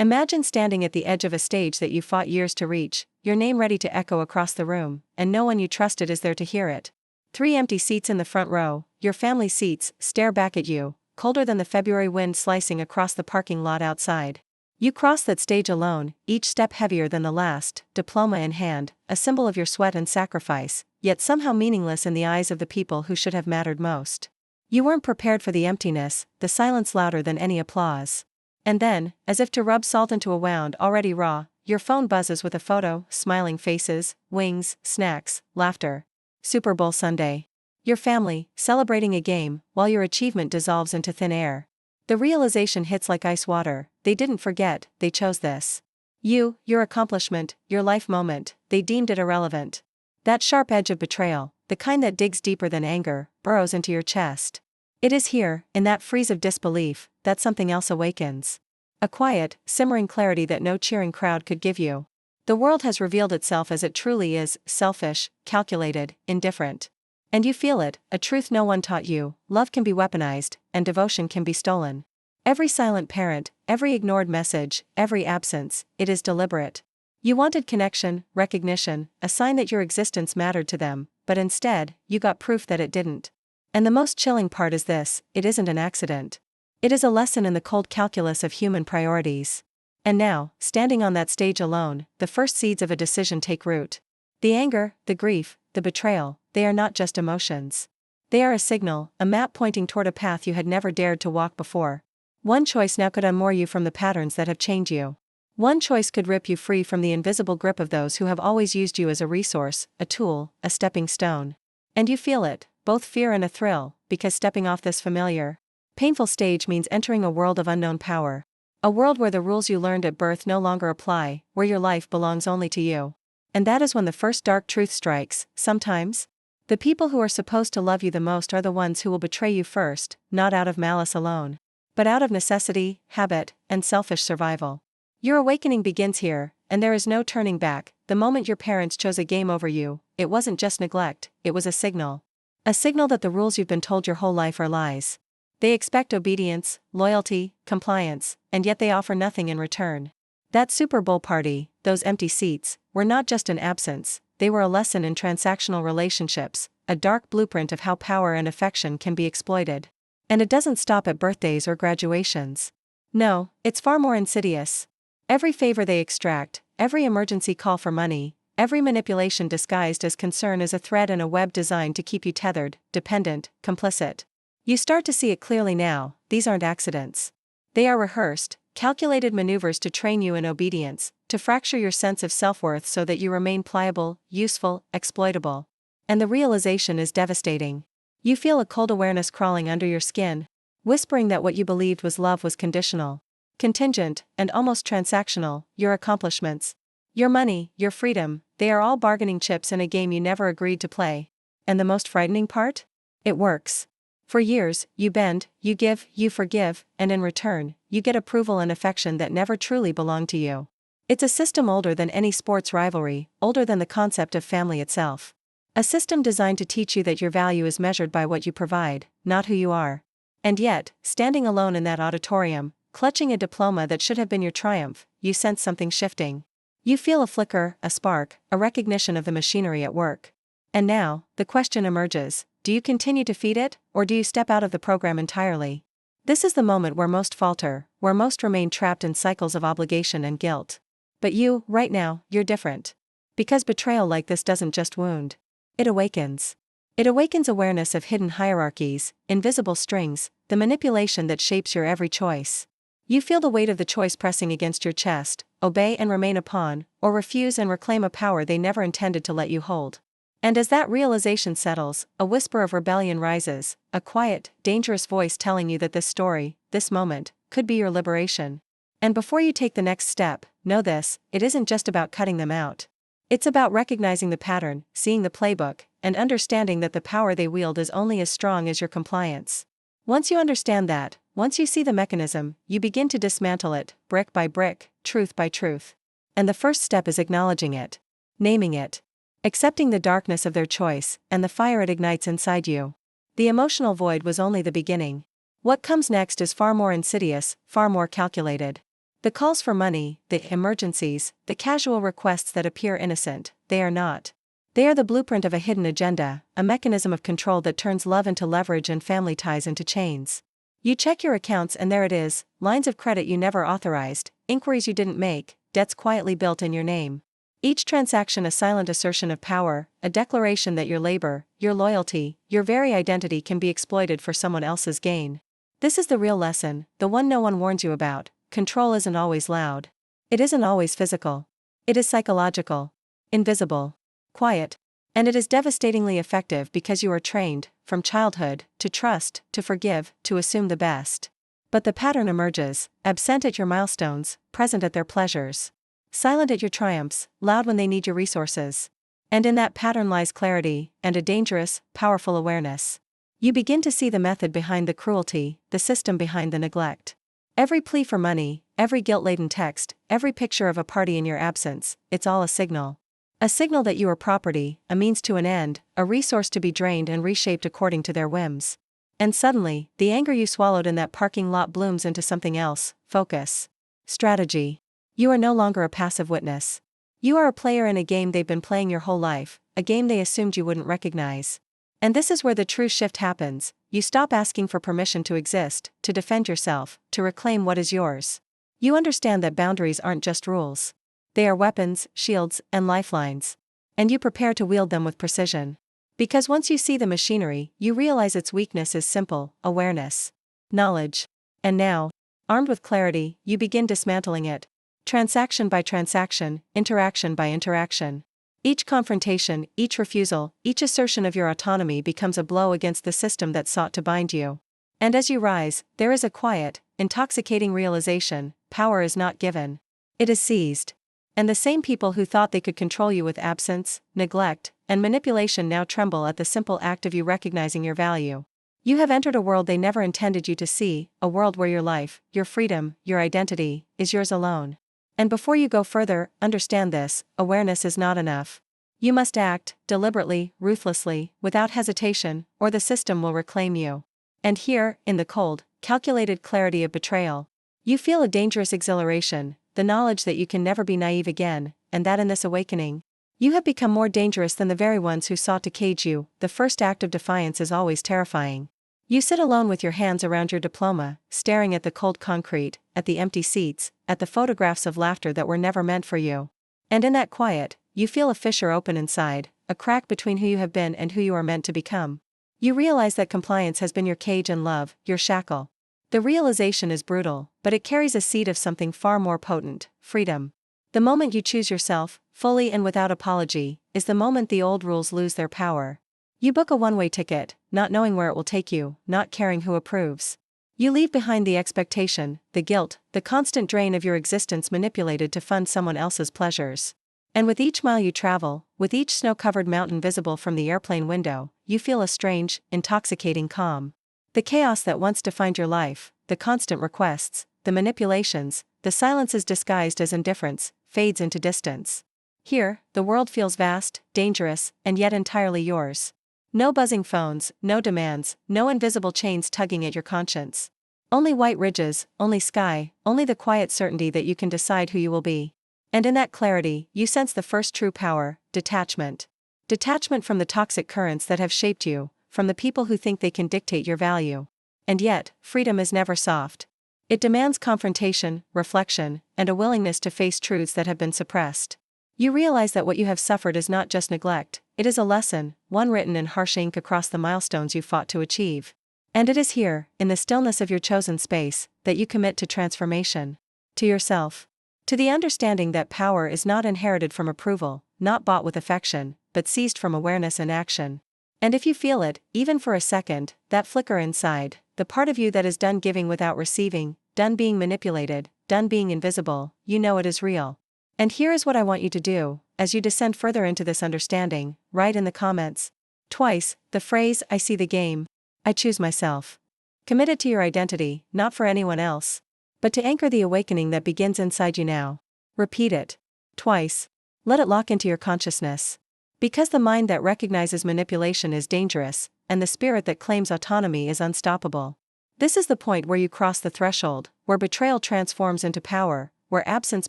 Imagine standing at the edge of a stage that you fought years to reach, your name ready to echo across the room, and no one you trusted is there to hear it. 3 empty seats in the front row, your family seats, stare back at you, colder than the February wind slicing across the parking lot outside. You cross that stage alone, each step heavier than the last, diploma in hand, a symbol of your sweat and sacrifice, yet somehow meaningless in the eyes of the people who should have mattered most. You weren't prepared for the emptiness, the silence louder than any applause. And then, as if to rub salt into a wound already raw, your phone buzzes with a photo, smiling faces, wings, snacks, laughter. Super Bowl Sunday. Your family, celebrating a game, while your achievement dissolves into thin air. The realization hits like ice water, they didn't forget, they chose this. You, your accomplishment, your life moment, they deemed it irrelevant. That sharp edge of betrayal, the kind that digs deeper than anger, burrows into your chest. It is here, in that freeze of disbelief, that something else awakens. A quiet, simmering clarity that no cheering crowd could give you. The world has revealed itself as it truly is, selfish, calculated, indifferent. And you feel it, a truth no one taught you: love can be weaponized, and devotion can be stolen. Every silent parent, every ignored message, every absence, it is deliberate. You wanted connection, recognition, a sign that your existence mattered to them, but instead, you got proof that it didn't. And the most chilling part is this: it isn't an accident. It is a lesson in the cold calculus of human priorities. And now, standing on that stage alone, the first seeds of a decision take root. The anger, the grief, the betrayal, they are not just emotions. They are a signal, a map pointing toward a path you had never dared to walk before. One choice now could unmoor you from the patterns that have chained you. One choice could rip you free from the invisible grip of those who have always used you as a resource, a tool, a stepping stone. And you feel it, both fear and a thrill, because stepping off this familiar, painful stage means entering a world of unknown power. A world where the rules you learned at birth no longer apply, where your life belongs only to you. And that is when the first dark truth strikes: sometimes, the people who are supposed to love you the most are the ones who will betray you first, not out of malice alone, but out of necessity, habit, and selfish survival. Your awakening begins here, and there is no turning back. The moment your parents chose a game over you, it wasn't just neglect, it was a signal. A signal that the rules you've been told your whole life are lies. They expect obedience, loyalty, compliance, and yet they offer nothing in return. That Super Bowl party, those empty seats, were not just an absence, they were a lesson in transactional relationships, a dark blueprint of how power and affection can be exploited. And it doesn't stop at birthdays or graduations. No, it's far more insidious. Every favor they extract, every emergency call for money, every manipulation disguised as concern is a thread in a web designed to keep you tethered, dependent, complicit. You start to see it clearly now: these aren't accidents. They are rehearsed, calculated maneuvers to train you in obedience, to fracture your sense of self-worth so that you remain pliable, useful, exploitable. And the realization is devastating. You feel a cold awareness crawling under your skin, whispering that what you believed was love was conditional, contingent, and almost transactional. Your accomplishments, your money, your freedom, they are all bargaining chips in a game you never agreed to play. And the most frightening part? It works. For years, you bend, you give, you forgive, and in return, you get approval and affection that never truly belonged to you. It's a system older than any sports rivalry, older than the concept of family itself. A system designed to teach you that your value is measured by what you provide, not who you are. And yet, standing alone in that auditorium, clutching a diploma that should have been your triumph, you sense something shifting. You feel a flicker, a spark, a recognition of the machinery at work. And now, the question emerges: do you continue to feed it, or do you step out of the program entirely? This is the moment where most falter, where most remain trapped in cycles of obligation and guilt. But you, right now, you're different. Because betrayal like this doesn't just wound. It awakens. It awakens awareness of hidden hierarchies, invisible strings, the manipulation that shapes your every choice. You feel the weight of the choice pressing against your chest: obey and remain a pawn, or refuse and reclaim a power they never intended to let you hold. And as that realization settles, a whisper of rebellion rises, a quiet, dangerous voice telling you that this story, this moment, could be your liberation. And before you take the next step, know this: it isn't just about cutting them out. It's about recognizing the pattern, seeing the playbook, and understanding that the power they wield is only as strong as your compliance. Once you understand that, once you see the mechanism, you begin to dismantle it, brick by brick, truth by truth. And the first step is acknowledging it, naming it, accepting the darkness of their choice, and the fire it ignites inside you. The emotional void was only the beginning. What comes next is far more insidious, far more calculated. The calls for money, the emergencies, the casual requests that appear innocent, they are not. They are the blueprint of a hidden agenda, a mechanism of control that turns love into leverage and family ties into chains. You check your accounts and there it is, lines of credit you never authorized, inquiries you didn't make, debts quietly built in your name. Each transaction a silent assertion of power, a declaration that your labor, your loyalty, your very identity can be exploited for someone else's gain. This is the real lesson, the one no one warns you about. Control isn't always loud. It isn't always physical. It is psychological, invisible, quiet. And it is devastatingly effective because you are trained, from childhood, to trust, to forgive, to assume the best. But the pattern emerges, absent at your milestones, present at their pleasures. Silent at your triumphs, loud when they need your resources. And in that pattern lies clarity, and a dangerous, powerful awareness. You begin to see the method behind the cruelty, the system behind the neglect. Every plea for money, every guilt-laden text, every picture of a party in your absence, it's all a signal. A signal that you are property, a means to an end, a resource to be drained and reshaped according to their whims. And suddenly, the anger you swallowed in that parking lot blooms into something else: focus. Strategy. You are no longer a passive witness. You are a player in a game they've been playing your whole life, a game they assumed you wouldn't recognize. And this is where the true shift happens. You stop asking for permission to exist, to defend yourself, to reclaim what is yours. You understand that boundaries aren't just rules. They are weapons, shields, and lifelines. And you prepare to wield them with precision. Because once you see the machinery, you realize its weakness is simple: awareness, knowledge. And now, armed with clarity, you begin dismantling it. Transaction by transaction, interaction by interaction. Each confrontation, each refusal, each assertion of your autonomy becomes a blow against the system that sought to bind you. And as you rise, there is a quiet, intoxicating realization: power is not given. It is seized. And the same people who thought they could control you with absence, neglect, and manipulation now tremble at the simple act of you recognizing your value. You have entered a world they never intended you to see, a world where your life, your freedom, your identity, is yours alone. And before you go further, understand this: awareness is not enough. You must act, deliberately, ruthlessly, without hesitation, or the system will reclaim you. And here, in the cold, calculated clarity of betrayal, you feel a dangerous exhilaration, the knowledge that you can never be naive again, and that in this awakening, you have become more dangerous than the very ones who sought to cage you. The first act of defiance is always terrifying. You sit alone with your hands around your diploma, staring at the cold concrete, at the empty seats, at the photographs of laughter that were never meant for you. And in that quiet, you feel a fissure open inside, a crack between who you have been and who you are meant to become. You realize that compliance has been your cage and love, your shackle. The realization is brutal, but it carries a seed of something far more potent: freedom. The moment you choose yourself, fully and without apology, is the moment the old rules lose their power. You book a one-way ticket, not knowing where it will take you, not caring who approves. You leave behind the expectation, the guilt, the constant drain of your existence manipulated to fund someone else's pleasures. And with each mile you travel, with each snow-covered mountain visible from the airplane window, you feel a strange, intoxicating calm. The chaos that once defined your life, the constant requests, the manipulations, the silences disguised as indifference, fades into distance. Here, the world feels vast, dangerous, and yet entirely yours. No buzzing phones, no demands, no invisible chains tugging at your conscience. Only white ridges, only sky, only the quiet certainty that you can decide who you will be. And in that clarity, you sense the first true power: detachment. Detachment from the toxic currents that have shaped you, from the people who think they can dictate your value. And yet, freedom is never soft. It demands confrontation, reflection, and a willingness to face truths that have been suppressed. You realize that what you have suffered is not just neglect, it is a lesson, one written in harsh ink across the milestones you fought to achieve. And it is here, in the stillness of your chosen space, that you commit to transformation. To yourself. To the understanding that power is not inherited from approval, not bought with affection, but seized from awareness and action. And if you feel it, even for a second, that flicker inside, the part of you that is done giving without receiving, done being manipulated, done being invisible, you know it is real. And here is what I want you to do, as you descend further into this understanding: write in the comments, twice, the phrase, "I see the game. I choose myself." Commit it to your identity, not for anyone else, but to anchor the awakening that begins inside you now. Repeat it. Twice. Let it lock into your consciousness. Because the mind that recognizes manipulation is dangerous, and the spirit that claims autonomy is unstoppable. This is the point where you cross the threshold, where betrayal transforms into power, where absence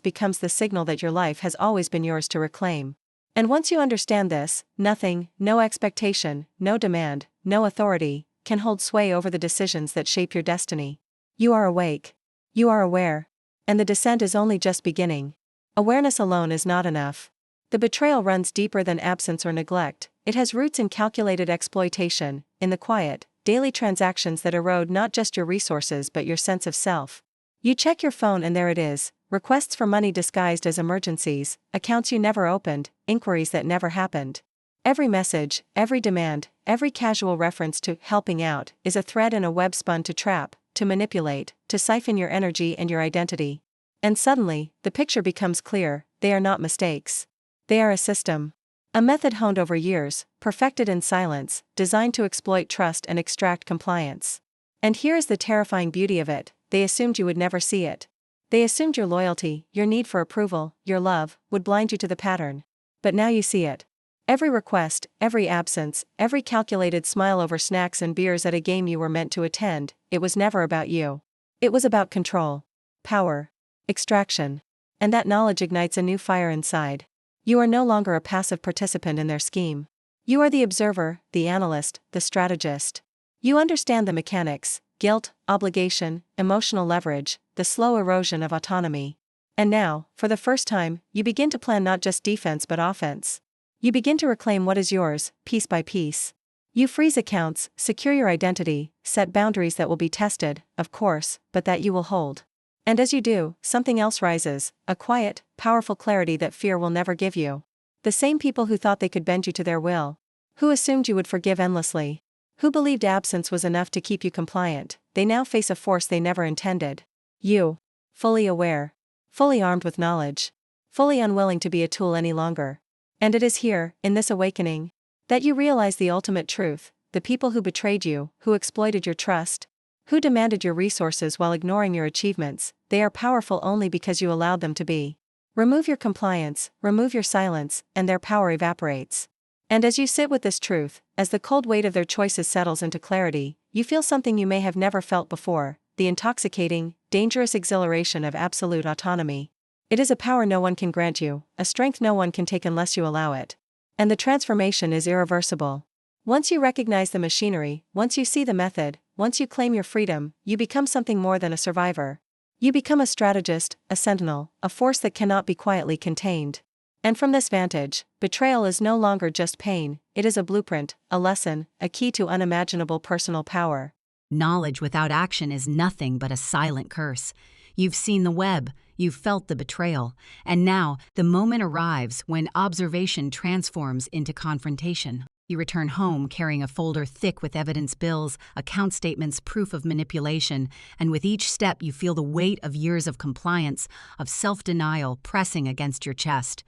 becomes the signal that your life has always been yours to reclaim. And once you understand this, nothing, no expectation, no demand, no authority, can hold sway over the decisions that shape your destiny. You are awake. You are aware. And the descent is only just beginning. Awareness alone is not enough. The betrayal runs deeper than absence or neglect. It has roots in calculated exploitation, in the quiet, daily transactions that erode not just your resources but your sense of self. You check your phone and there it is, requests for money disguised as emergencies, accounts you never opened, inquiries that never happened. Every message, every demand, every casual reference to helping out is a thread in a web spun to trap, to manipulate, to siphon your energy and your identity. And suddenly, the picture becomes clear: they are not mistakes. They are a system. A method honed over years, perfected in silence, designed to exploit trust and extract compliance. And here is the terrifying beauty of it: they assumed you would never see it. They assumed your loyalty, your need for approval, your love, would blind you to the pattern. But now you see it. Every request, every absence, every calculated smile over snacks and beers at a game you were meant to attend, it was never about you. It was about control, power, extraction. And that knowledge ignites a new fire inside. You are no longer a passive participant in their scheme. You are the observer, the analyst, the strategist. You understand the mechanics: guilt, obligation, emotional leverage, the slow erosion of autonomy. And now, for the first time, you begin to plan not just defense but offense. You begin to reclaim what is yours, piece by piece. You freeze accounts, secure your identity, set boundaries that will be tested, of course, but that you will hold. And as you do, something else rises, a quiet, powerful clarity that fear will never give you. The same people who thought they could bend you to their will, who assumed you would forgive endlessly, who believed absence was enough to keep you compliant, they now face a force they never intended. You, fully aware, fully armed with knowledge, fully unwilling to be a tool any longer. And it is here, in this awakening, that you realize the ultimate truth: the people who betrayed you, who exploited your trust, who demanded your resources while ignoring your achievements, they are powerful only because you allowed them to be. Remove your compliance, remove your silence, and their power evaporates. And as you sit with this truth, as the cold weight of their choices settles into clarity, you feel something you may have never felt before: the intoxicating, dangerous exhilaration of absolute autonomy. It is a power no one can grant you, a strength no one can take unless you allow it. And the transformation is irreversible. Once you recognize the machinery, once you see the method, once you claim your freedom, you become something more than a survivor. You become a strategist, a sentinel, a force that cannot be quietly contained. And from this vantage, betrayal is no longer just pain, it is a blueprint, a lesson, a key to unimaginable personal power. Knowledge without action is nothing but a silent curse. You've seen the web, you've felt the betrayal, and now the moment arrives when observation transforms into confrontation. You return home carrying a folder thick with evidence bills, account statements, proof of manipulation, and with each step you feel the weight of years of compliance, of self-denial pressing against your chest.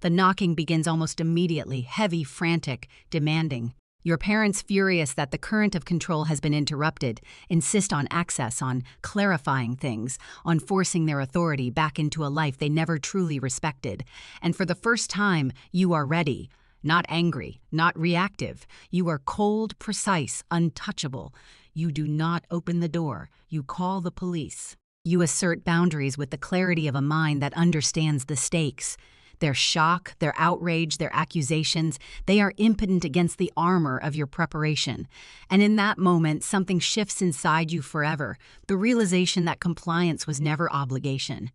The knocking begins almost immediately, heavy, frantic, demanding. Your parents, furious that the current of control has been interrupted, insist on access, on clarifying things, on forcing their authority back into a life they never truly respected. And for the first time, you are ready. Not angry, not reactive. You are cold, precise, untouchable. You do not open the door. You call the police. You assert boundaries with the clarity of a mind that understands the stakes. Their shock, their outrage, their accusations, they are impotent against the armor of your preparation. And in that moment, something shifts inside you forever, the realization that compliance was never obligation,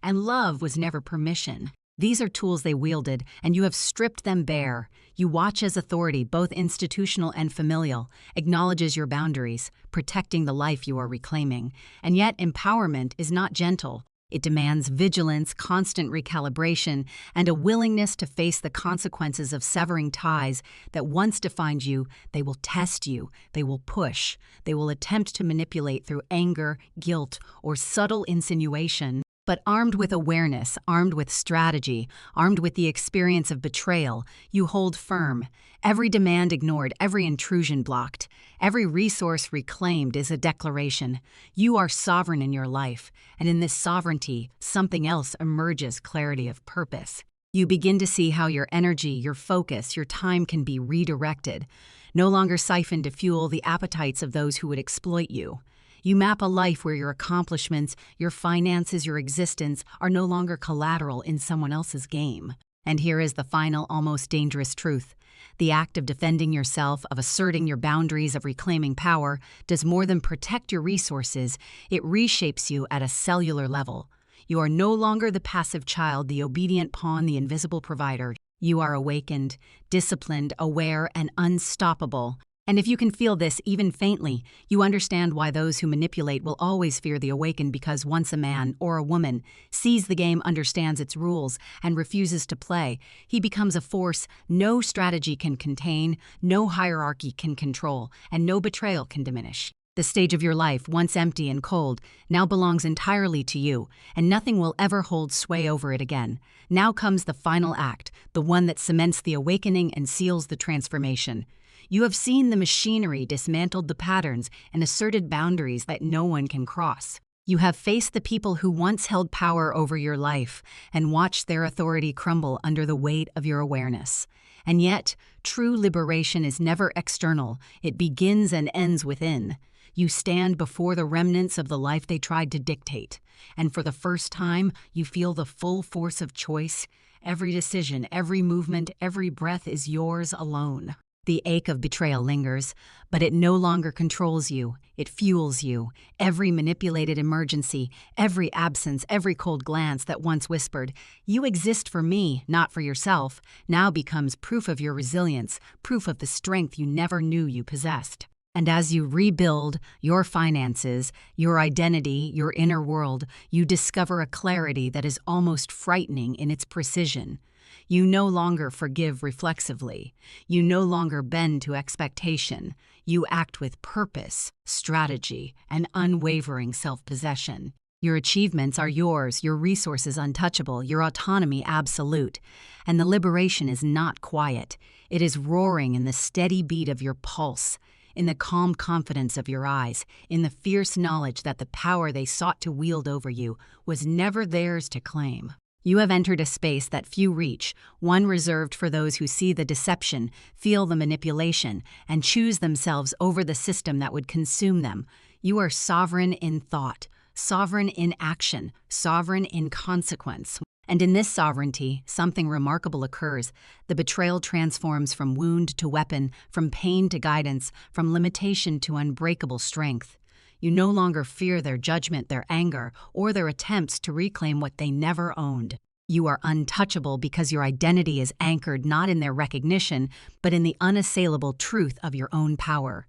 and love was never permission. These are tools they wielded, and you have stripped them bare. You watch as authority, both institutional and familial, acknowledges your boundaries, protecting the life you are reclaiming. And yet empowerment is not gentle. It demands vigilance, constant recalibration, and a willingness to face the consequences of severing ties that once defined you. They will test you, they will push, they will attempt to manipulate through anger, guilt, or subtle insinuation. But armed with awareness, armed with strategy, armed with the experience of betrayal, you hold firm. Every demand ignored, every intrusion blocked, every resource reclaimed is a declaration. You are sovereign in your life, and in this sovereignty, something else emerges: clarity of purpose. You begin to see how your energy, your focus, your time can be redirected, no longer siphoned to fuel the appetites of those who would exploit you. You map a life where your accomplishments, your finances, your existence are no longer collateral in someone else's game. And here is the final, almost dangerous truth. The act of defending yourself, of asserting your boundaries, of reclaiming power, does more than protect your resources. It reshapes you at a cellular level. You are no longer the passive child, the obedient pawn, the invisible provider. You are awakened, disciplined, aware, and unstoppable. And if you can feel this even faintly, you understand why those who manipulate will always fear the awakened, because once a man or a woman sees the game, understands its rules, and refuses to play, he becomes a force no strategy can contain, no hierarchy can control, and no betrayal can diminish. The stage of your life, once empty and cold, now belongs entirely to you, and nothing will ever hold sway over it again. Now comes the final act, the one that cements the awakening and seals the transformation. You have seen the machinery, dismantled the patterns, and asserted boundaries that no one can cross. You have faced the people who once held power over your life and watched their authority crumble under the weight of your awareness. And yet, true liberation is never external. It begins and ends within. You stand before the remnants of the life they tried to dictate, and for the first time, you feel the full force of choice. Every decision, every movement, every breath is yours alone. The ache of betrayal lingers, but it no longer controls you. It fuels you. Every manipulated emergency, every absence, every cold glance that once whispered, "You exist for me, not for yourself," now becomes proof of your resilience, proof of the strength you never knew you possessed. And as you rebuild your finances, your identity, your inner world, you discover a clarity that is almost frightening in its precision. You no longer forgive reflexively. You no longer bend to expectation. You act with purpose, strategy, and unwavering self-possession. Your achievements are yours, your resources untouchable, your autonomy absolute. And the liberation is not quiet. It is roaring in the steady beat of your pulse, in the calm confidence of your eyes, in the fierce knowledge that the power they sought to wield over you was never theirs to claim. You have entered a space that few reach, one reserved for those who see the deception, feel the manipulation, and choose themselves over the system that would consume them. You are sovereign in thought, sovereign in action, sovereign in consequence. And in this sovereignty, something remarkable occurs. The betrayal transforms from wound to weapon, from pain to guidance, from limitation to unbreakable strength. You no longer fear their judgment, their anger, or their attempts to reclaim what they never owned. You are untouchable because your identity is anchored not in their recognition, but in the unassailable truth of your own power.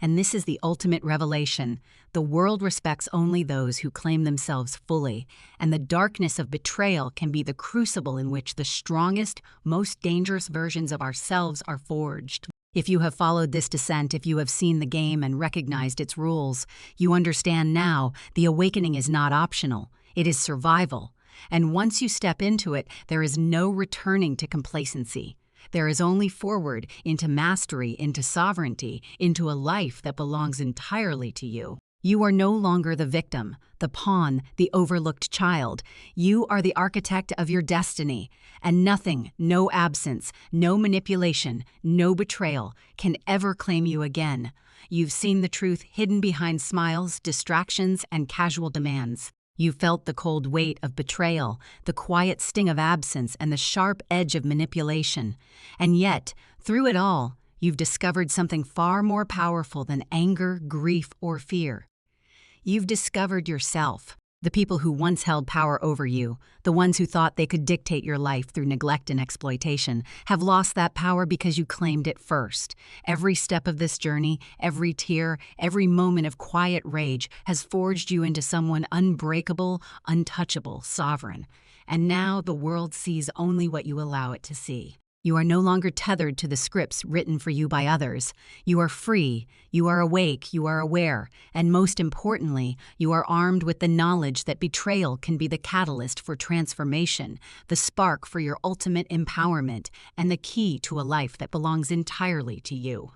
And this is the ultimate revelation. The world respects only those who claim themselves fully, and the darkness of betrayal can be the crucible in which the strongest, most dangerous versions of ourselves are forged. If you have followed this descent, if you have seen the game and recognized its rules, you understand now the awakening is not optional. It is survival. And once you step into it, there is no returning to complacency. There is only forward into mastery, into sovereignty, into a life that belongs entirely to you. You are no longer the victim, the pawn, the overlooked child. You are the architect of your destiny, and nothing, no absence, no manipulation, no betrayal can ever claim you again. You've seen the truth hidden behind smiles, distractions, and casual demands. You felt the cold weight of betrayal, the quiet sting of absence, and the sharp edge of manipulation. And yet, through it all, you've discovered something far more powerful than anger, grief, or fear. You've discovered yourself. The people who once held power over you, the ones who thought they could dictate your life through neglect and exploitation, have lost that power because you claimed it first. Every step of this journey, every tear, every moment of quiet rage has forged you into someone unbreakable, untouchable, sovereign. And now the world sees only what you allow it to see. You are no longer tethered to the scripts written for you by others. You are free, you are awake, you are aware, and most importantly, you are armed with the knowledge that betrayal can be the catalyst for transformation, the spark for your ultimate empowerment, and the key to a life that belongs entirely to you.